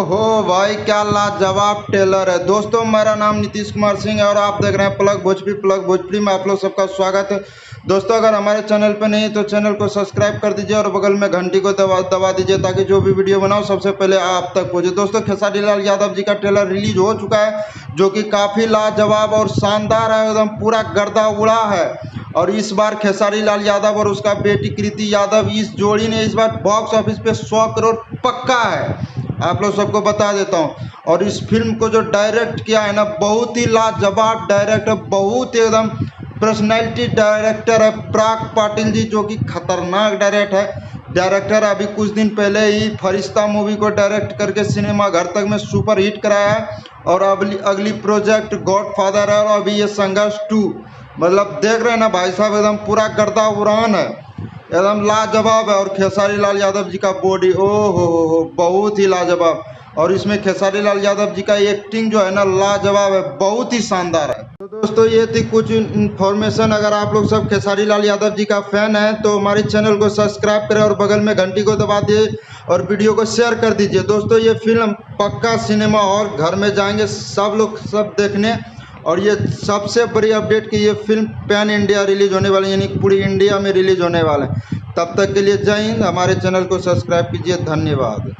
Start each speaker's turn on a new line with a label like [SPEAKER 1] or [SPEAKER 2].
[SPEAKER 1] हो भाई, क्या लाजवाब टेलर है। दोस्तों, मेरा नाम नीतीश कुमार सिंह है और आप देख रहे हैं प्लग भोजपुरी में आप लोग सबका स्वागत है। दोस्तों, अगर हमारे चैनल पर नहीं तो चैनल को सब्सक्राइब कर दीजिए और बगल में घंटी को दबा दीजिए ताकि जो भी वीडियो बनाओ सबसे पहले आप तक पहुंचे। दोस्तों, खेसारी लाल यादव जी का ट्रेलर रिलीज हो चुका है जो कि काफ़ी लाजवाब और शानदार है, एकदम पूरा गर्दा उड़ा है। और इस बार खेसारी लाल यादव और उसका बेटी कृति यादव, इस जोड़ी ने इस बार बॉक्स ऑफिस पे 100 करोड़ पक्का है, आप लोग सबको बता देता हूँ। और इस फिल्म को जो डायरेक्ट किया है ना, बहुत ही लाजवाब डायरेक्टर, बहुत एकदम पर्सनैलिटी डायरेक्टर है पराग पाटिल जी, जो कि खतरनाक डायरेक्टर अभी कुछ दिन पहले ही फरिश्ता मूवी को डायरेक्ट करके सिनेमा घर तक में सुपर हिट कराया है। और अगली प्रोजेक्ट गॉडफादर है और अभी ये संघर्ष 2, मतलब देख रहे हैं ना भाई साहब, एकदम पूरा गर्दा उड़ान है, एकदम लाजवाब है। और खेसारी लाल यादव जी का बॉडी, ओ हो, बहुत ही लाजवाब। और इसमें खेसारी लाल यादव जी का एक्टिंग जो है ना, लाजवाब है, बहुत ही शानदार है। तो दोस्तों, ये थी कुछ इन्फॉर्मेशन। अगर आप लोग सब खेसारी लाल यादव जी का फैन है तो हमारे चैनल को सब्सक्राइब करें और बगल में घंटी को दबा दिए और वीडियो को शेयर कर दीजिए। दोस्तों, ये फिल्म पक्का सिनेमा हॉल घर में जाएंगे सब लोग सब देखने। और ये सबसे बड़ी अपडेट कि ये फिल्म पैन इंडिया रिलीज होने वाली है, यानी पूरी इंडिया में रिलीज होने वाला है। तब तक के लिए जय हिंद। हमारे चैनल को सब्सक्राइब कीजिए। धन्यवाद।